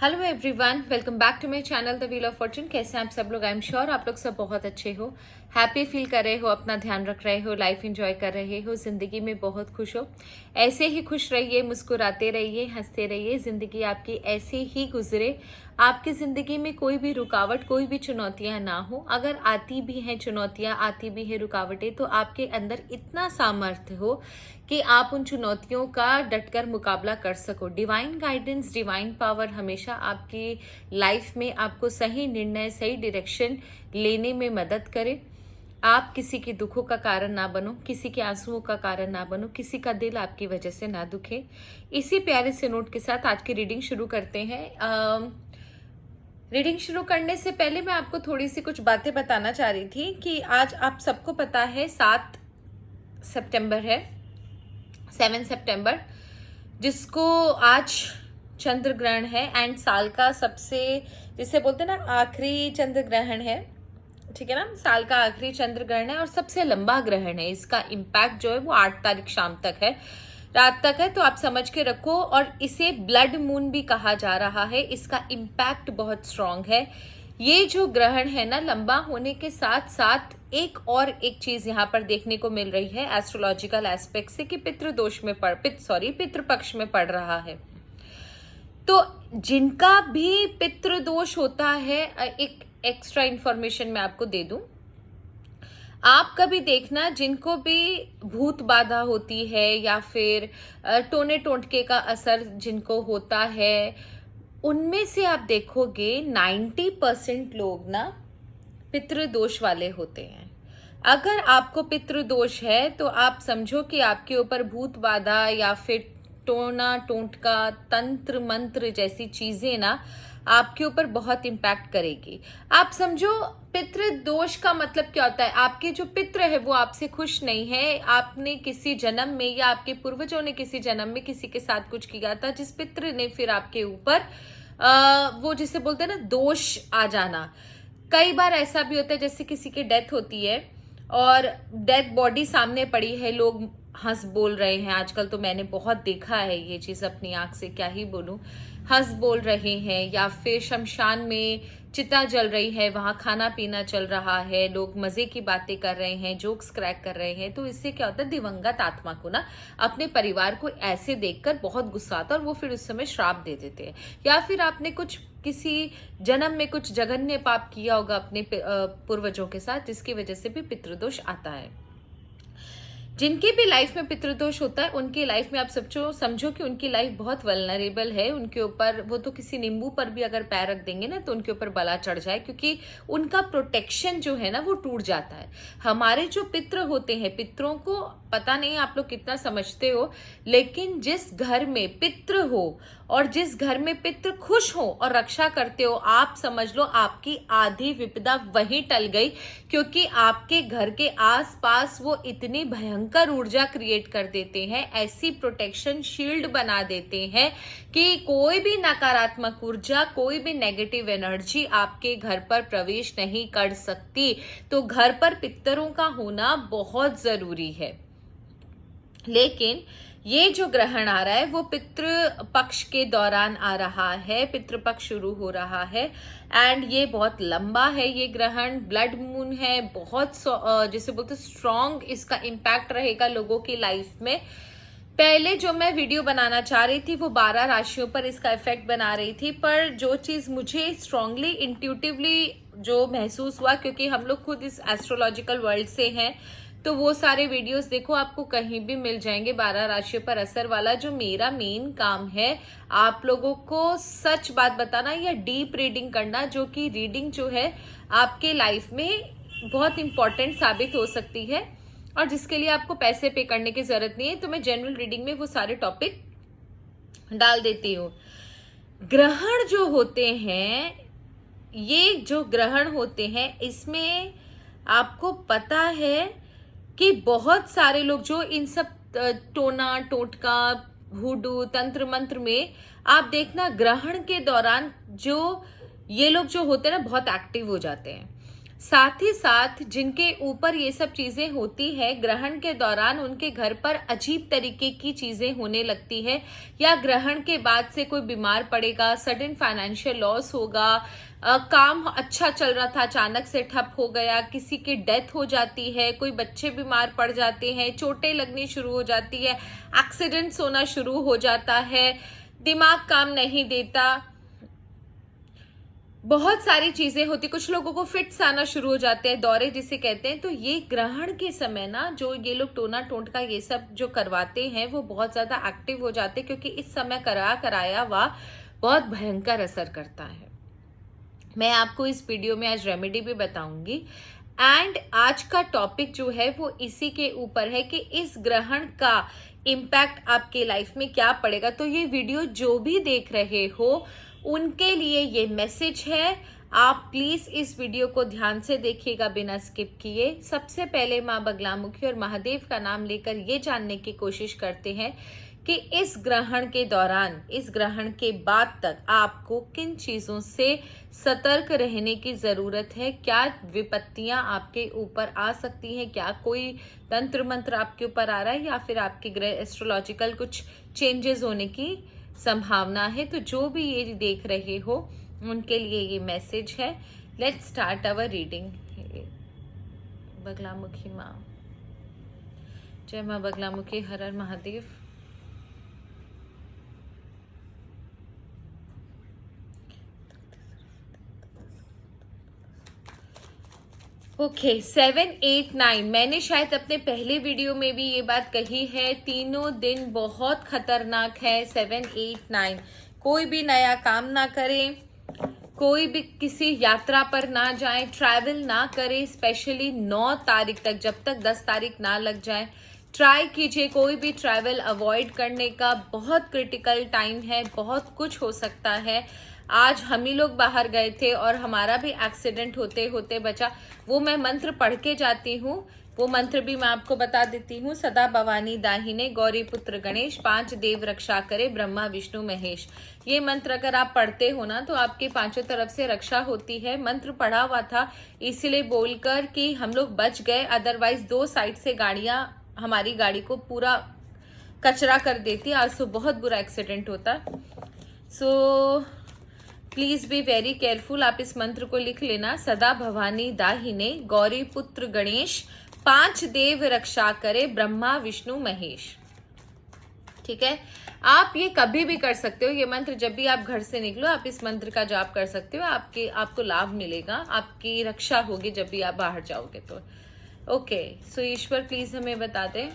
Hello everyone, welcome back to my channel the wheel of fortune. कैसे हैं आप सब लोग? आई एम श्योर आप लोग सब बहुत अच्छे हो, हैप्पी फील कर रहे हो, अपना ध्यान रख रहे हो, लाइफ एंजॉय कर रहे हो, जिंदगी में बहुत खुश हो। ऐसे ही खुश रहिए, मुस्कुराते रहिए, हंसते रहिए, जिंदगी आपकी ऐसे ही गुजरे। आपकी जिंदगी में कोई भी रुकावट, कोई भी चुनौतियां ना हो। अगर आती भी हैं चुनौतियां, आती भी है रुकावटें, तो आपके अंदर इतना सामर्थ्य हो कि आप उन चुनौतियों का डटकर मुकाबला कर सको। डिवाइन गाइडेंस, डिवाइन पावर हमेशा आपकी लाइफ में आपको सही निर्णय, सही डायरेक्शन लेने में मदद करे। आप किसी के दुखों का कारण ना बनो, किसी के आंसुओं का कारण ना बनो, किसी का दिल आपकी वजह से ना दुखे। इसी प्यारे से नोट के साथ आज की रीडिंग शुरू करते हैं। रीडिंग शुरू करने से पहले मैं आपको थोड़ी सी कुछ बातें बताना चाह रही थी कि आज आप सबको पता है 7 सितंबर है, 7 सितंबर, जिसको आज चंद्र ग्रहण है एंड साल का सबसे, जिसे बोलते हैं ना, आखिरी चंद्र ग्रहण है। ठीक है ना, साल का आखिरी चंद्र ग्रहण है और सबसे लंबा ग्रहण है। इसका इम्पैक्ट जो है वो 8 तारीख शाम तक है, रात तक है, तो आप समझ के रखो। और इसे ब्लड मून भी कहा जा रहा है। इसका इम्पैक्ट बहुत स्ट्रांग है। ये जो ग्रहण है ना, लंबा होने के साथ साथ एक चीज यहाँ पर देखने को मिल रही है एस्ट्रोलॉजिकल एस्पेक्ट से, कि पितृदोष में पितृपक्ष में पड़ रहा है। तो जिनका भी पितृदोष होता है, एक एक्स्ट्रा इंफॉर्मेशन मैं आपको दे दूं, आप कभी देखना जिनको भी भूत बाधा होती है या फिर टोने टोटके का असर जिनको होता है, उनमें से आप देखोगे 90% लोग ना पितृदोष वाले होते हैं। अगर आपको पितृदोष है तो आप समझो कि आपके ऊपर भूत बाधा या फिर टोना टोटका, तंत्र मंत्र जैसी चीजें ना आपके ऊपर बहुत इम्पैक्ट करेगी। आप समझो पितृदोष का मतलब क्या होता है? आपके जो पितृ है वो आपसे खुश नहीं है। आपने किसी जन्म में या आपके पूर्वजों ने किसी जन्म में किसी के साथ कुछ किया था, जिस पितृ ने फिर आपके ऊपर वो जिसे बोलते हैं ना दोष आ जाना। कई बार ऐसा भी होता है जैसे किसी की डेथ होती है और डेथ बॉडी सामने पड़ी है, लोग हंस बोल रहे हैं। आजकल तो मैंने बहुत देखा है ये चीज अपनी आंख से, क्या ही बोलूं, हंस बोल रहे हैं। या फिर शमशान में चिता जल रही है, वहां खाना पीना चल रहा है, लोग मजे की बातें कर रहे हैं, जोक्स क्रैक कर रहे हैं। तो इससे क्या होता है, दिवंगत आत्मा को ना अपने परिवार को ऐसे देखकर बहुत गुस्सा आता है और वो फिर उस समय श्राप दे देते हैं। या फिर आपने कुछ किसी जन्म में कुछ जघन्य पाप किया होगा अपने पूर्वजों के साथ, जिसकी वजह से भी पितृदोष आता है। जिनकी भी लाइफ में पितृदोष होता है उनकी लाइफ में आप समझो कि उनकी लाइफ बहुत वल्नरेबल है। उनके ऊपर वो तो किसी नींबू पर भी अगर पैर रख देंगे ना तो उनके ऊपर बला चढ़ जाए, क्योंकि उनका प्रोटेक्शन जो है ना वो टूट जाता है। हमारे जो पितृ होते हैं, पितरों को पता नहीं आप लोग कितना समझते हो, लेकिन जिस घर में पितृ हो और जिस घर में पितृ खुश हो और रक्षा करते हो, आप समझ लो आपकी आधी विपदा वहीं टल गई, क्योंकि आपके घर के आसपास वो इतनी भयंकर ऊर्जा क्रिएट कर देते हैं, ऐसी प्रोटेक्शन शील्ड बना देते हैं कि कोई भी नकारात्मक ऊर्जा, कोई भी नेगेटिव एनर्जी आपके घर पर प्रवेश नहीं कर सकती। तो घर पर पितरों का होना बहुत जरूरी है। लेकिन ये जो ग्रहण आ रहा है वो पितृ पक्ष के दौरान आ रहा है, पितृपक्ष शुरू हो रहा है एंड ये बहुत लंबा है। ये ग्रहण ब्लड मून है, बहुत जिसे बोलते स्ट्रॉन्ग इसका इम्पैक्ट रहेगा लोगों की लाइफ में। पहले जो मैं वीडियो बनाना चाह रही थी वो 12 राशियों पर इसका इफेक्ट बना रही थी, पर जो चीज मुझे स्ट्रांगली इंट्यूटिवली जो महसूस हुआ, क्योंकि हम लोग खुद इस एस्ट्रोलॉजिकल वर्ल्ड से हैं, तो वो सारे वीडियोस देखो, आपको कहीं भी मिल जाएंगे 12 राशियों पर असर वाला। जो मेरा मेन काम है आप लोगों को सच बात बताना या डीप रीडिंग करना, जो कि रीडिंग जो है आपके लाइफ में बहुत इंपॉर्टेंट साबित हो सकती है और जिसके लिए आपको पैसे पे करने की जरूरत नहीं है। तो मैं जनरल रीडिंग में वो सारे टॉपिक डाल देती हूँ। ग्रहण जो होते हैं, ये जो ग्रहण होते हैं, इसमें आपको पता है कि बहुत सारे लोग जो इन सब टोना टोटका, वुडू, तंत्र मंत्र में आप देखना ग्रहण के दौरान जो ये लोग जो होते हैं ना बहुत एक्टिव हो जाते हैं। साथ ही साथ जिनके ऊपर ये सब चीजें होती है, ग्रहण के दौरान उनके घर पर अजीब तरीके की चीजें होने लगती है, या ग्रहण के बाद से कोई बीमार पड़ेगा, सडन फाइनेंशियल लॉस होगा, काम अच्छा चल रहा था अचानक से ठप हो गया, किसी की डेथ हो जाती है, कोई बच्चे बीमार पड़ जाते हैं, चोटें लगनी शुरू हो जाती है, एक्सीडेंट्स होना शुरू हो जाता है, दिमाग काम नहीं देता, बहुत सारी चीजें होती, कुछ लोगों को फिट्स आना शुरू हो जाते हैं, दौरे जिसे कहते हैं। तो ये ग्रहण के समय ना जो ये लोग टोना टोटका ये सब जो करवाते हैं वो बहुत ज्यादा एक्टिव हो जाते हैं, क्योंकि इस समय कराया हुआ बहुत भयंकर असर करता है। मैं आपको इस वीडियो में आज रेमेडी भी बताऊंगी, एंड आज का टॉपिक जो है वो इसी के ऊपर है कि इस ग्रहण का इम्पैक्ट आपके लाइफ में क्या पड़ेगा। तो ये वीडियो जो भी देख रहे हो उनके लिए ये मैसेज है। आप प्लीज इस वीडियो को ध्यान से देखिएगा बिना स्किप किए। सबसे पहले माँ बगलामुखी और महादेव का नाम लेकर ये जानने की कोशिश करते हैं कि इस ग्रहण के दौरान, इस ग्रहण के बाद तक आपको किन चीजों से सतर्क रहने की जरूरत है, क्या विपत्तियां आपके ऊपर आ सकती हैं, क्या कोई तंत्र मंत्र आपके ऊपर आ रहा है, या फिर आपके ग्रह एस्ट्रोलॉजिकल कुछ चेंजेस होने की संभावना है। तो जो भी ये देख रहे हो उनके लिए ये मैसेज है। Let's start our reading. Baglamukhi माँ, जय माँ बगलामुखी, हर हर महादेव। ओके 7, 8, 9, मैंने शायद अपने पहले वीडियो में भी ये बात कही है, तीनों दिन बहुत खतरनाक है। 7, 8, 9, कोई भी नया काम ना करें, कोई भी किसी यात्रा पर ना जाएं, ट्रैवल ना करें, स्पेशली 9 तारीख तक, जब तक 10 तारीख ना लग जाए ट्राई कीजिए कोई भी ट्रैवल अवॉइड करने का। बहुत क्रिटिकल टाइम है, बहुत कुछ हो सकता है। आज हम ही लोग बाहर गए थे और हमारा भी एक्सीडेंट होते होते बचा। वो मैं मंत्र पढ़ के जाती हूँ, वो मंत्र भी मैं आपको बता देती हूँ। सदा भवानी दाहिने, गौरी पुत्र गणेश, 5 देव रक्षा करे, ब्रह्मा विष्णु महेश। ये मंत्र अगर आप पढ़ते हो ना तो आपके पांचों तरफ से रक्षा होती है। मंत्र पढ़ा हुआ था इसलिए बोलकर कि हम लोग बच गए, अदरवाइज 2 साइड से गाड़ियां हमारी गाड़ी को पूरा कचरा कर देती। आज तो बहुत बुरा एक्सीडेंट होता। So please be very careful. आप इस मंत्र को लिख लेना। सदा भवानी दाहिने, गौरी पुत्र गणेश, 5 देव रक्षा करे, ब्रह्मा विष्णु महेश। ठीक है, आप ये कभी भी कर सकते हो। ये मंत्र जब भी आप घर से निकलो आप इस मंत्र का जाप कर सकते हो। आपको लाभ मिलेगा, आपकी रक्षा होगी जब भी आप बाहर जाओगे तो। ओके, सो ईश्वर प्लीज हमें बता दें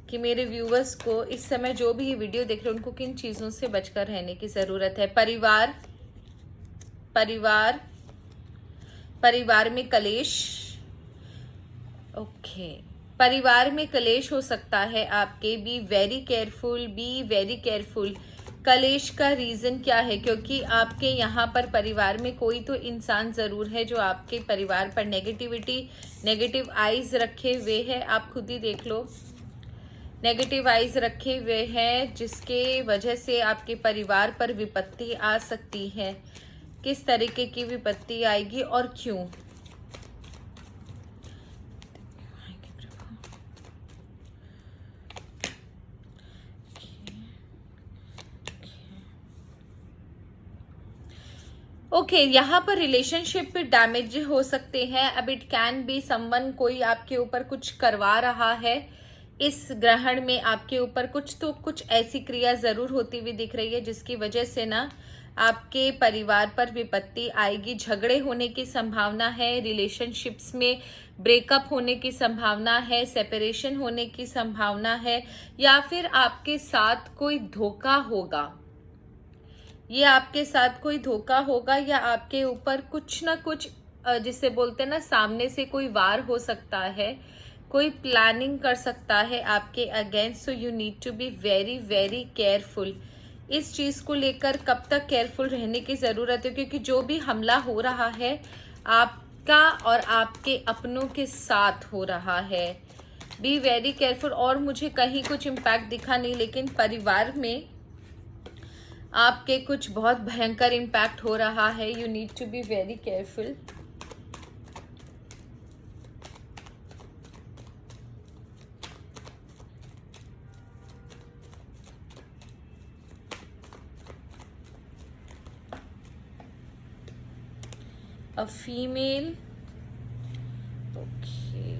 कि मेरे व्यूअर्स को इस समय जो भी ये वीडियो देख रहे हैं उनको किन चीजों से बचकर रहने की जरूरत है। परिवार में कलेश। ओके, परिवार में कलेश हो सकता है आपके। B very careful. कलेश का रीजन क्या है? क्योंकि आपके यहाँ पर परिवार में कोई तो इंसान जरूर है जो आपके परिवार पर नेगेटिव आइज रखे हुए है। आप खुद ही देख लो, नेगेटिव आइज रखे हुए हैं, जिसके वजह से आपके परिवार पर विपत्ति आ सकती है। किस तरीके की विपत्ति आएगी और क्यों? ओके, यहाँ पर रिलेशनशिप डैमेज हो सकते हैं। अब इट कैन बी समवन, कोई आपके ऊपर कुछ करवा रहा है। इस ग्रहण में आपके ऊपर कुछ ऐसी क्रिया जरूर होती हुई दिख रही है जिसकी वजह से ना आपके परिवार पर विपत्ति आएगी। झगड़े होने की संभावना है, रिलेशनशिप्स में ब्रेकअप होने की संभावना है, सेपरेशन होने की संभावना है, या फिर आपके साथ कोई धोखा होगा। ये आपके साथ कोई धोखा होगा, या आपके ऊपर कुछ ना कुछ जिसे बोलते हैं ना, सामने से कोई वार हो सकता है, कोई प्लानिंग कर सकता है आपके against. So you need to be very careful. इस चीज को लेकर कब तक केयरफुल रहने की जरूरत है? क्योंकि जो भी हमला हो रहा है आपका और आपके अपनों के साथ हो रहा है। B very careful. और मुझे कहीं कुछ इम्पैक्ट दिखा नहीं, लेकिन परिवार में आपके कुछ बहुत भयंकर इम्पैक्ट हो रहा है। You need to be very careful. A female, okay,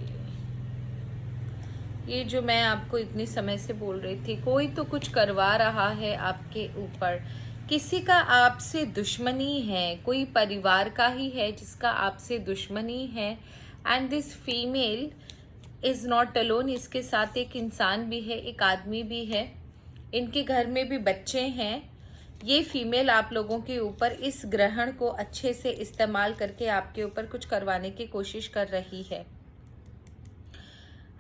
ये जो मैं आपको इतने समय से बोल रही थी, कोई तो कुछ करवा रहा है आपके ऊपर। किसी का आपसे दुश्मनी है, कोई परिवार का ही है जिसका आपसे दुश्मनी है। And this female is not alone, इसके साथ एक इंसान भी है, एक आदमी भी है, इनके घर में भी बच्चे हैं। ये फीमेल आप लोगों के ऊपर इस ग्रहण को अच्छे से इस्तेमाल करके आपके ऊपर कुछ करवाने की कोशिश कर रही है।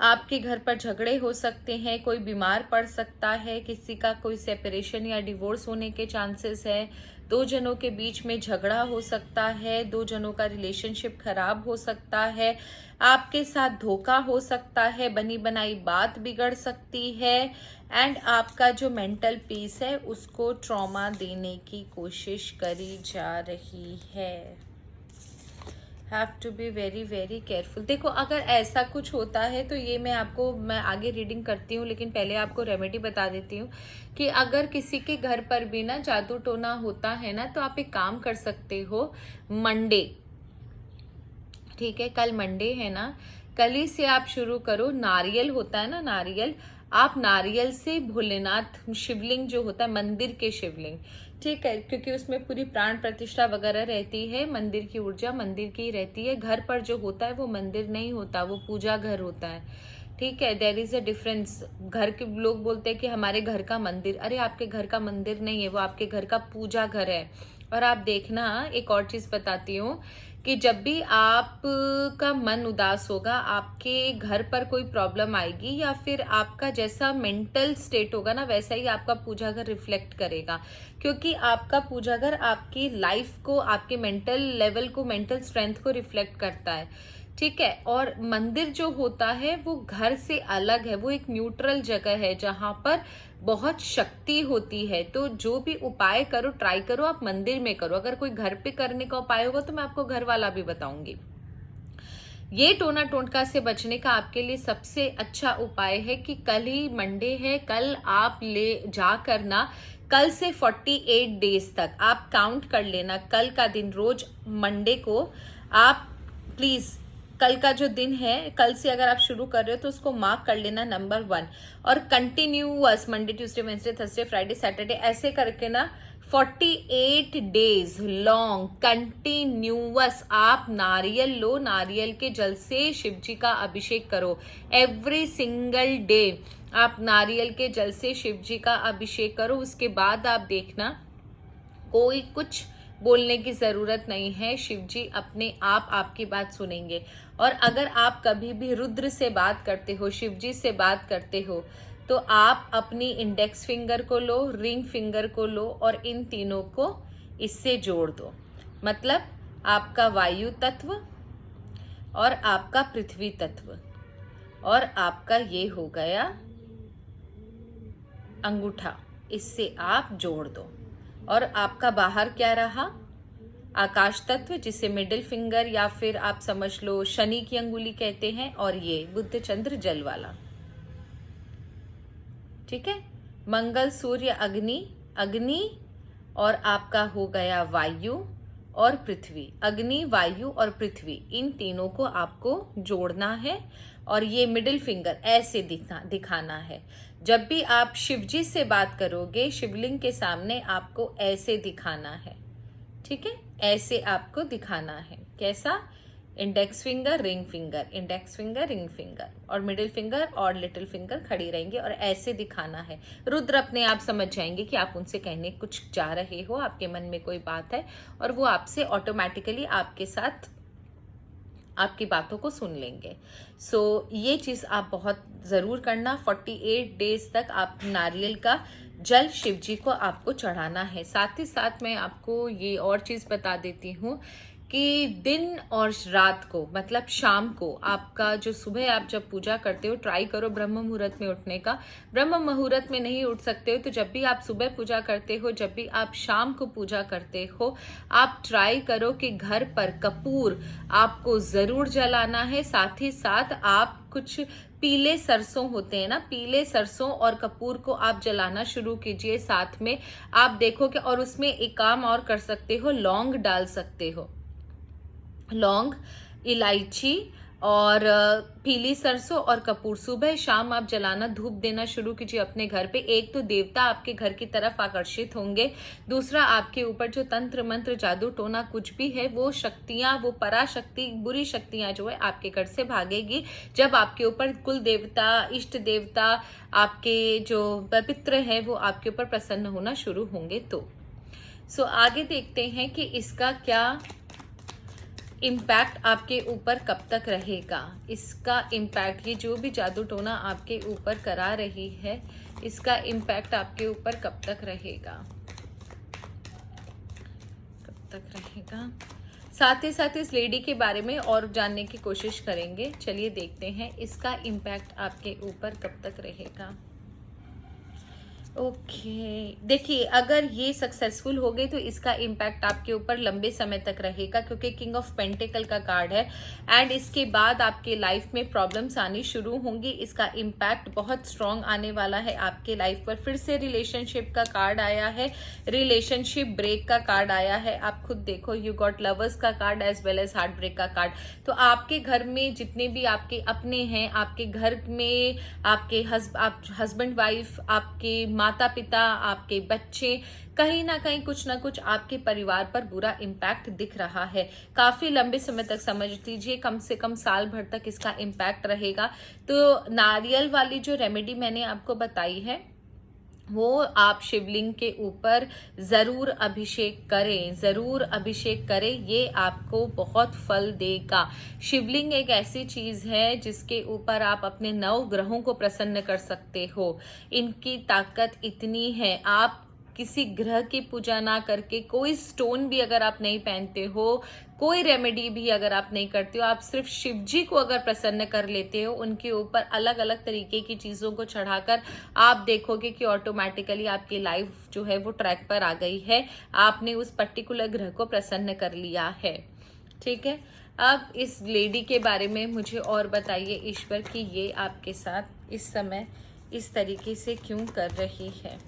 आपके घर पर झगड़े हो सकते हैं, कोई बीमार पड़ सकता है, किसी का कोई सेपरेशन या डिवोर्स होने के चांसेस है, दो जनों के बीच में झगड़ा हो सकता है, दो जनों का रिलेशनशिप खराब हो सकता है, आपके साथ धोखा हो सकता है, बनी बनाई बात बिगड़ सकती है। एंड आपका जो मेंटल पीस है उसको ट्रॉमा देने की कोशिश करी जा रही है। Have to be very very careful. देखो, अगर ऐसा कुछ होता है तो ये मैं आगे रीडिंग करती हूँ, लेकिन पहले आपको रेमेडी बता देती हूँ कि अगर किसी के घर पर भी ना जादू टोना होता है ना, तो आप एक काम कर सकते हो। मंडे, ठीक है, कल मंडे है ना, कल ही से आप शुरू करो। नारियल होता है ना, नारियल, आप नारियल से भोलेनाथ शिवलिंग जो होता है, मंदिर के शिवलिंग, ठीक है, क्योंकि उसमें पूरी प्राण प्रतिष्ठा वगैरह रहती है, मंदिर की ऊर्जा मंदिर की रहती है। घर पर जो होता है वो मंदिर नहीं होता, वो पूजा घर होता है, ठीक है। There is a difference. घर के लोग बोलते हैं कि हमारे घर का मंदिर, अरे आपके घर का मंदिर नहीं है, वो आपके घर का पूजा घर है। और आप देखना, एक और चीज बताती हूँ कि जब भी आप का मन उदास होगा, आपके घर पर कोई प्रॉब्लम आएगी, या फिर आपका जैसा मेंटल स्टेट होगा ना, वैसा ही आपका पूजा घर रिफ्लेक्ट करेगा, क्योंकि आपका पूजा घर आपकी लाइफ को, आपके मेंटल लेवल को, मेंटल स्ट्रेंथ को रिफ्लेक्ट करता है, ठीक है। और मंदिर जो होता है वो घर से अलग है, वो एक न्यूट्रल जगह है जहां पर बहुत शक्ति होती है। तो जो भी उपाय करो, ट्राई करो आप मंदिर में करो। अगर कोई घर पे करने का उपाय होगा तो मैं आपको घर वाला भी बताऊंगी। ये टोना टोटका से बचने का आपके लिए सबसे अच्छा उपाय है कि कल ही मंडे है, कल आप ले जा करना, कल से 48 डेज तक आप काउंट कर लेना। कल का दिन, रोज मंडे को आप प्लीज, कल का जो दिन है, कल से अगर आप शुरू कर रहे हो तो उसको मार्क कर लेना नंबर 1, और continuous Monday Tuesday Wednesday Thursday Friday Saturday ऐसे करके ना 48 डेज लॉन्ग कंटिन्यूअस आप नारियल लो, नारियल के जल से शिव जी का अभिषेक करो। एवरी सिंगल डे आप नारियल के जल से शिव जी का अभिषेक करो। उसके बाद आप देखना, कोई कुछ बोलने की जरूरत नहीं है, शिव जी अपने आप आपकी बात सुनेंगे। और अगर आप कभी भी रुद्र से बात करते हो, शिव जी से बात करते हो, तो आप अपनी इंडेक्स फिंगर को लो, रिंग फिंगर को लो, और इन तीनों को इससे जोड़ दो। मतलब आपका वायु तत्व और आपका पृथ्वी तत्व और आपका ये हो गया अंगूठा, इससे आप जोड़ दो। और आपका बाहर क्या रहा? आकाश तत्व, जिसे मिडिल फिंगर या फिर आप समझ लो शनि की अंगुली कहते हैं, और ये बुध चंद्र जल वाला, ठीक है। मंगल सूर्य अग्नि, अग्नि, और आपका हो गया वायु और पृथ्वी। अग्नि, वायु और पृथ्वी, इन तीनों को आपको जोड़ना है। और ये मिडिल फिंगर ऐसे दिखाना है। जब भी आप शिव जी से बात करोगे, शिवलिंग के सामने आपको ऐसे दिखाना है, ठीक है, ऐसे आपको दिखाना है। कैसा? Index finger, ring finger, index finger, ring finger, और मिडिल फिंगर और लिटिल फिंगर खड़ी रहेंगे, और ऐसे दिखाना है। रुद्र अपने आप समझ जाएंगे कि आप उनसे कहने कुछ जा रहे हो, आपके मन में कोई बात है, और वो आपसे ऑटोमेटिकली आपके साथ आपकी बातों को सुन लेंगे। सो ये चीज आप बहुत जरूर करना। 48 डेज तक आप नारियल का जल शिव जी को आपको चढ़ाना है। साथ ही साथ मैं आपको ये और चीज बता देती हूँ कि दिन और रात को, मतलब शाम को, आपका जो सुबह आप जब पूजा करते हो, ट्राई करो ब्रह्म मुहूर्त में उठने का। ब्रह्म मुहूर्त में नहीं उठ सकते हो तो जब भी आप सुबह पूजा करते हो, जब भी आप शाम को पूजा करते हो, आप ट्राई करो कि घर पर कपूर आपको जरूर जलाना है। साथ ही साथ आप कुछ पीले सरसों होते हैं ना, पीले सरसों और कपूर को आप जलाना शुरू कीजिए साथ में। आप देखो कि, और उसमें एक काम और कर सकते हो, लौंग डाल सकते हो, लौंग, इलायची और पीली सरसों और कपूर सुबह शाम आप जलाना, धूप देना शुरू कीजिए अपने घर पे। एक तो देवता आपके घर की तरफ आकर्षित होंगे, दूसरा आपके ऊपर जो तंत्र मंत्र जादू टोना कुछ भी है, वो शक्तियां, वो पराशक्ति, बुरी शक्तियां जो है आपके घर से भागेगी जब आपके ऊपर कुल देवता, इष्ट देवता, आपके जो पितृ हैं वो आपके ऊपर प्रसन्न होना शुरू होंगे। तो आगे देखते हैं कि इसका क्या इम्पैक्ट आपके ऊपर कब तक रहेगा। इसका इम्पैक्ट, ये जो भी जादू टोना आपके ऊपर करा रही है, इसका इम्पैक्ट आपके ऊपर कब तक रहेगा, कब तक रहेगा। साथ ही साथ इस लेडी के बारे में और जानने की कोशिश करेंगे। चलिए देखते हैं इसका इम्पैक्ट आपके ऊपर कब तक रहेगा। ओके, देखिए अगर ये सक्सेसफुल हो गई तो इसका इम्पैक्ट आपके ऊपर लंबे समय तक रहेगा, क्योंकि किंग ऑफ पेंटिकल का कार्ड है। एंड इसके बाद आपके लाइफ में प्रॉब्लम्स आनी शुरू होंगी। इसका इम्पैक्ट बहुत स्ट्रांग आने वाला है आपके लाइफ पर। फिर से रिलेशनशिप का कार्ड आया है, रिलेशनशिप ब्रेक का कार्ड आया है। आप खुद देखो, यू गॉट लवर्स का card as well as heartbreak का कार्ड। तो आपके घर में जितने भी आपके अपने हैं, आपके घर में आपके हस्बैंड वाइफ, आपके माता पिता, आपके बच्चे, कहीं ना कहीं कुछ ना कुछ आपके परिवार पर बुरा इम्पैक्ट दिख रहा है। काफी लंबे समय तक, समझ लीजिए कम से कम साल भर तक इसका इम्पैक्ट रहेगा। तो नारियल वाली जो रेमेडी मैंने आपको बताई है, वो आप शिवलिंग के ऊपर जरूर अभिषेक करें, जरूर अभिषेक करें, ये आपको बहुत फल देगा। शिवलिंग एक ऐसी चीज है जिसके ऊपर आप अपने 9 ग्रहों को प्रसन्न कर सकते हो। इनकी ताकत इतनी है, आप किसी ग्रह की पूजा ना करके, कोई स्टोन भी अगर आप नहीं पहनते हो, कोई रेमेडी भी अगर आप नहीं करते हो, आप सिर्फ शिव जी को अगर प्रसन्न कर लेते हो, उनके ऊपर अलग अलग तरीके की चीजों को चढ़ाकर, आप देखोगे कि ऑटोमेटिकली आपकी लाइफ जो है वो ट्रैक पर आ गई है। आपने उस पर्टिकुलर ग्रह को प्रसन्न कर लिया है। ठीक है, अब इस लेडी के बारे में मुझे और बताइए ईश्वर कि ये आपके साथ इस समय इस तरीके से क्यों कर रही है।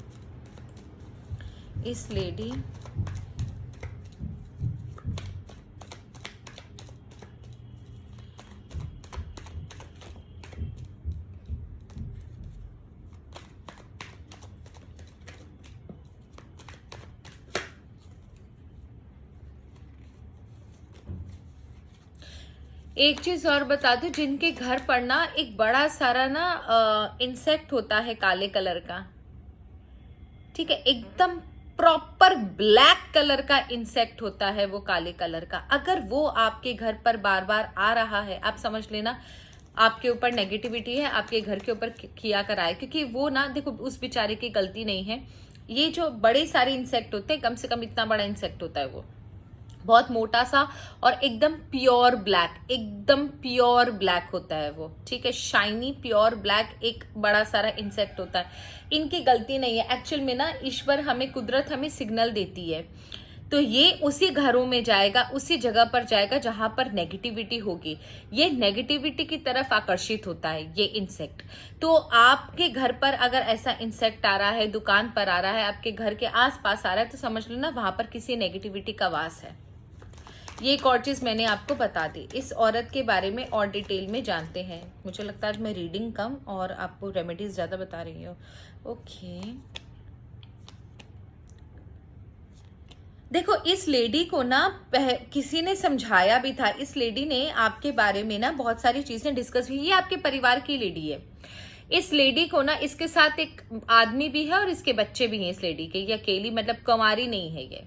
इस लेडी एक चीज और बता दूं, जिनके घर पर ना एक बड़ा सारा ना इंसेक्ट होता है काले कलर का, ठीक है, एकदम प्रॉपर ब्लैक कलर का इंसेक्ट होता है वो काले कलर का, अगर वो आपके घर पर बार बार आ रहा है, आप समझ लेना आपके ऊपर नेगेटिविटी है, आपके घर के ऊपर किया कराए। क्योंकि वो ना, देखो उस बेचारे की गलती नहीं है। ये जो बड़े सारे इंसेक्ट होते हैं, कम से कम इतना बड़ा इंसेक्ट होता है, वो बहुत मोटा सा और एकदम प्योर ब्लैक, एकदम प्योर ब्लैक होता है वो, ठीक है, शाइनी प्योर ब्लैक एक बड़ा सारा इंसेक्ट होता है। इनकी गलती नहीं है एक्चुअल में ना, ईश्वर हमें, कुदरत हमें सिग्नल देती है। तो ये उसी घरों में जाएगा, उसी जगह पर जाएगा जहां पर नेगेटिविटी होगी। ये नेगेटिविटी की तरफ आकर्षित होता है ये इंसेक्ट। तो आपके घर पर अगर ऐसा इंसेक्ट आ रहा है, दुकान पर आ रहा है, आपके घर के आसपास आ रहा है, तो समझ लो ना वहां पर किसी नेगेटिविटी का वास है। ये एक और चीज मैंने आपको बता दी। इस औरत के बारे में और डिटेल में जानते हैं। मुझे लगता है आज मैं रीडिंग कम और आपको रेमेडीज ज्यादा बता रही हूँ। ओके, देखो इस लेडी को ना किसी ने समझाया भी था। इस लेडी ने आपके बारे में ना बहुत सारी चीजें डिस्कस हुई। ये आपके परिवार की लेडी है। इस लेडी को ना, इसके साथ एक आदमी भी है और इसके बच्चे भी हैं इस लेडी के। ये अकेली, मतलब कुंवारी नहीं है ये।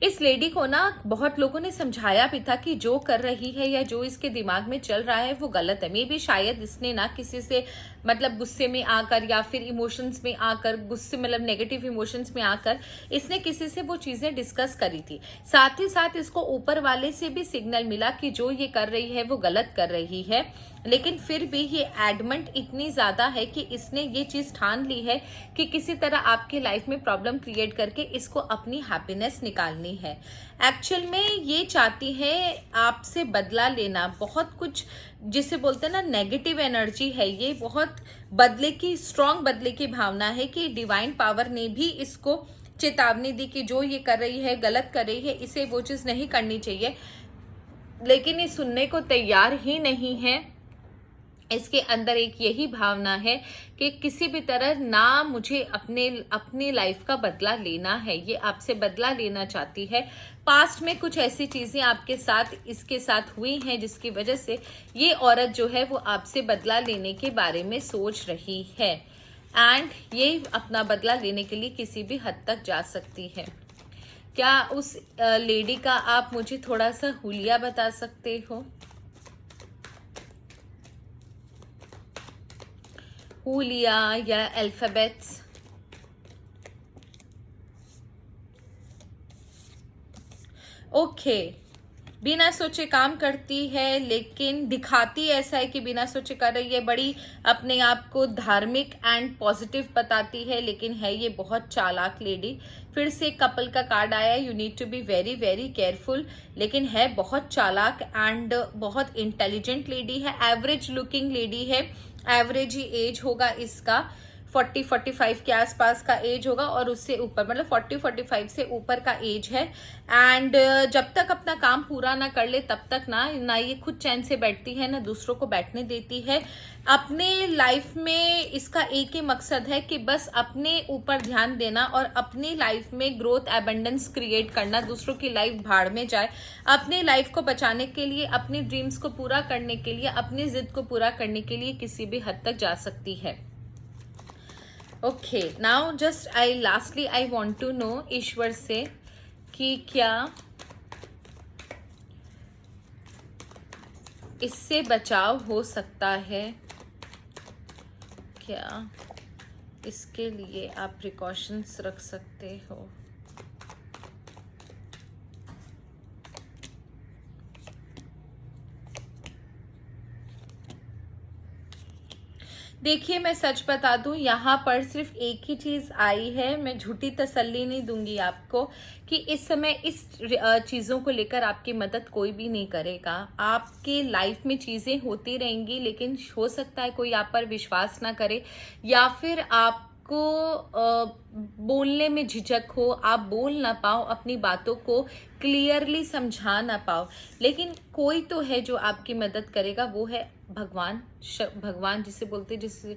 इस लेडी को ना बहुत लोगों ने समझाया भी था कि जो कर रही है या जो इसके दिमाग में चल रहा है वो गलत है। मे भी शायद इसने ना किसी से मतलब गुस्से में आकर या फिर इमोशंस में आकर, गुस्से मतलब नेगेटिव इमोशंस में आकर इसने किसी से वो चीजें डिस्कस करी थी। साथ ही साथ इसको ऊपर वाले से भी सिग्नल मिला कि जो ये कर रही है वो गलत कर रही है, लेकिन फिर भी ये एडमेंट इतनी ज्यादा है कि इसने ये चीज ठान ली है कि किसी तरह आपके लाइफ में प्रॉब्लम क्रिएट करके इसको अपनी हैप्पीनेस निकालनी है। एक्चुअल में ये चाहती है आपसे बदला लेना, बहुत कुछ जिसे बोलते हैं ना नेगेटिव एनर्जी है ये, बहुत बदले की, स्ट्रॉन्ग बदले की भावना है कि डिवाइन पावर ने भी इसको चेतावनी दी कि जो ये कर रही है गलत कर रही है, इसे वो चीज नहीं करनी चाहिए, लेकिन ये सुनने को तैयार ही नहीं है। इसके अंदर एक यही भावना है कि किसी भी तरह ना मुझे अपनी लाइफ का बदला लेना है, ये आपसे बदला लेना चाहती है। पास्ट में कुछ ऐसी चीजें आपके साथ, इसके साथ हुई हैं जिसकी वजह से ये औरत जो है वो आपसे बदला लेने के बारे में सोच रही है, एंड ये अपना बदला लेने के लिए किसी भी हद तक जा सकती है। क्या उस लेडी का आप मुझे थोड़ा सा हुलिया बता सकते हो? हुलिया या अल्फाबेट्स? ओके, बिना सोचे काम करती है, लेकिन दिखाती ऐसा है कि बिना सोचे कर रही है, बड़ी अपने आप को धार्मिक एंड पॉजिटिव बताती है, लेकिन है ये बहुत चालाक लेडी। फिर से कपल का कार्ड आया, you need to be very very careful, लेकिन है बहुत चालाक एंड बहुत इंटेलिजेंट लेडी है। एवरेज लुकिंग लेडी है, एवरेज ही एज होगा इसका, 40-45 के आसपास का एज होगा, और उससे ऊपर मतलब 40-45 से ऊपर का एज है। एंड जब तक अपना काम पूरा ना कर ले तब तक ना ये खुद चैन से बैठती है, ना दूसरों को बैठने देती है। अपने लाइफ में इसका एक ही मकसद है कि बस अपने ऊपर ध्यान देना और अपनी लाइफ में ग्रोथ, एबंडेंस क्रिएट करना, दूसरों की लाइफ भाड़ में जाए। अपने लाइफ को बचाने के लिए, अपनी ड्रीम्स को पूरा करने के लिए, अपनी जिद को पूरा करने के लिए किसी भी हद तक जा सकती है। Okay, now just lastly I want to know Ishwar से कि क्या इससे बचाव हो सकता है, क्या इसके लिए आप प्रिकॉशंस रख सकते हो? देखिए, मैं सच बता दूं, यहाँ पर सिर्फ एक ही चीज आई है, मैं झूठी तसल्ली नहीं दूंगी आपको कि इस समय इस चीजों को लेकर आपकी मदद कोई भी नहीं करेगा। आपकी लाइफ में चीजें होती रहेंगी, लेकिन हो सकता है कोई आप पर विश्वास ना करे, या फिर आपको बोलने में झिझक हो, आप बोल ना पाओ, अपनी बातों को क्लियरली समझा ना पाओ, लेकिन कोई तो है जो आपकी मदद करेगा, वो है भगवान। भगवान जिसे बोलते हैं, जिससे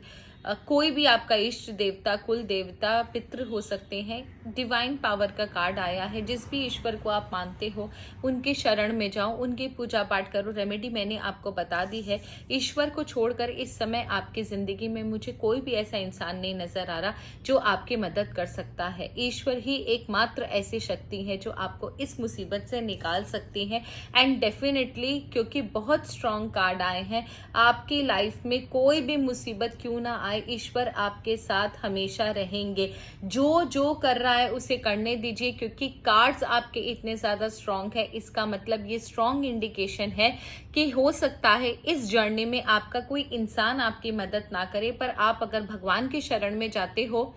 कोई भी आपका इष्ट देवता, कुल देवता, पितृ हो सकते हैं। डिवाइन पावर का कार्ड आया है, जिस भी ईश्वर को आप मानते हो उनके शरण में जाओ, उनकी पूजा पाठ करो। रेमेडी मैंने आपको बता दी है। ईश्वर को छोड़कर इस समय आपकी जिंदगी में मुझे कोई भी ऐसा इंसान नहीं नजर आ रहा जो आपकी मदद कर सकता है। ईश्वर ही एकमात्र ऐसी शक्ति है जो आपको इस मुसीबत से निकाल सकती है। एंड डेफिनेटली, क्योंकि बहुत स्ट्रॉन्ग कार्ड आए हैं, आपकी लाइफ में कोई भी मुसीबत क्यों ना आए, ईश्वर आपके साथ हमेशा रहेंगे। जो जो कर रहा है उसे करने दीजिए, क्योंकि कार्ड्स आपके इतने ज्यादा स्ट्रॉन्ग है। इसका मतलब ये स्ट्रॉन्ग इंडिकेशन है कि हो सकता है इस जर्नी में आपका कोई इंसान आपकी मदद ना करे, पर आप अगर भगवान की शरण में जाते हो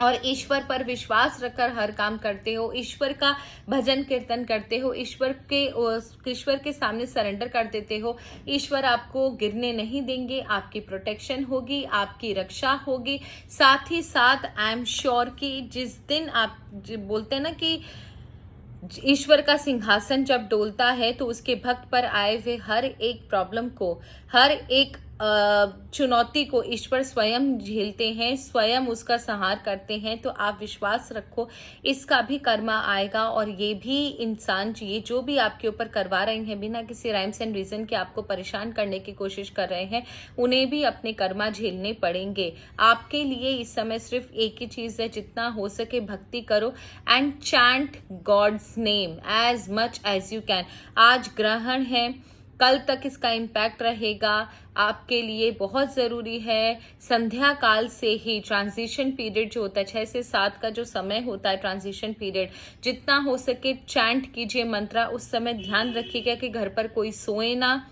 और ईश्वर पर विश्वास रखकर हर काम करते हो, ईश्वर का भजन कीर्तन करते हो, ईश्वर के सामने सरेंडर कर देते हो, ईश्वर आपको गिरने नहीं देंगे, आपकी प्रोटेक्शन होगी, आपकी रक्षा होगी। साथ ही साथ आई एम श्योर कि जिस दिन आप बोलते हैं ना कि ईश्वर का सिंहासन जब डोलता है तो उसके भक्त पर आए हुए हर एक प्रॉब्लम को, हर एक चुनौती को ईश्वर स्वयं झेलते हैं, स्वयं उसका संहार करते हैं। तो आप विश्वास रखो, इसका भी कर्मा आएगा, और ये भी इंसान, ये जो भी आपके ऊपर करवा रहे हैं, बिना किसी राइम्स एंड रीजन के आपको परेशान करने की कोशिश कर रहे हैं, उन्हें भी अपने कर्मा झेलने पड़ेंगे। आपके लिए इस समय सिर्फ एक ही चीज है, जितना हो सके भक्ति करो and chant God's name as much as you can. आज ग्रहण है, कल तक इसका इम्पैक्ट रहेगा। आपके लिए बहुत ज़रूरी है संध्या काल से ही ट्रांजिशन पीरियड जो होता है 6 से 7 का जो समय होता है ट्रांजिशन पीरियड, जितना हो सके चैंट कीजिए मंत्रा। उस समय ध्यान रखिएगा कि घर पर कोई सोए ना,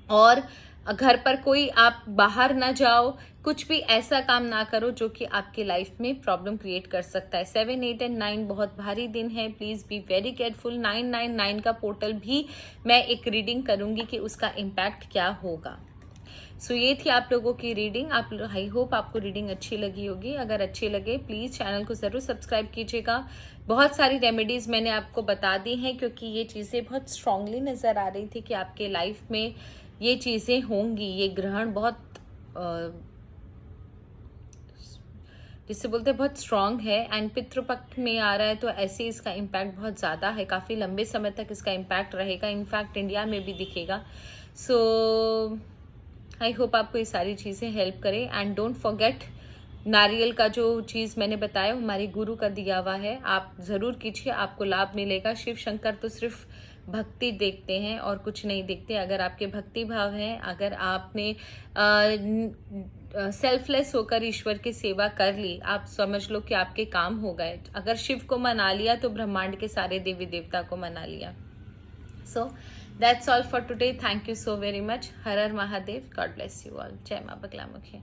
और घर पर कोई आप बाहर ना जाओ, कुछ भी ऐसा काम ना करो जो कि आपकी लाइफ में प्रॉब्लम क्रिएट कर सकता है। 7, 8 एंड 9 बहुत भारी दिन है, प्लीज बी वेरी केयरफुल। 999 का पोर्टल भी मैं एक रीडिंग करूंगी कि उसका इम्पैक्ट क्या होगा। सो ये थी आप लोगों की रीडिंग। आई होप आपको रीडिंग अच्छी लगी होगी। अगर अच्छी लगे प्लीज चैनल को जरूर सब्सक्राइब कीजिएगा। बहुत सारी रेमेडीज मैंने आपको बता दी हैं, क्योंकि ये चीजें बहुत स्ट्रांगली नजर आ रही थी कि आपके लाइफ में ये चीजें होंगी। ये ग्रहण बहुत जिसे बोलते हैं बहुत स्ट्रांग है, एंड पितृपक्ष में आ रहा है, तो ऐसे इसका इम्पैक्ट बहुत ज़्यादा है। काफ़ी लंबे समय तक इसका इम्पैक्ट रहेगा, इनफैक्ट इंडिया में भी दिखेगा। सो आई होप आपको ये सारी चीज़ें हेल्प करें। एंड डोंट फॉरगेट, नारियल का जो चीज़ मैंने बताया हमारे गुरु का दिया हुआ है, आप ज़रूर कीजिए, आपको लाभ मिलेगा। शिव शंकर तो सिर्फ भक्ति देखते हैं और कुछ नहीं देखते। अगर आपके भक्ति भाव हैं, अगर आपने सेल्फलेस होकर ईश्वर की सेवा कर ली, आप समझ लो कि आपके काम हो गए। अगर शिव को मना लिया तो ब्रह्मांड के सारे देवी देवता को मना लिया। So that's all for today. Thank you so very much. Her her Mahadev. God bless you all. जय मां बगलामुखी।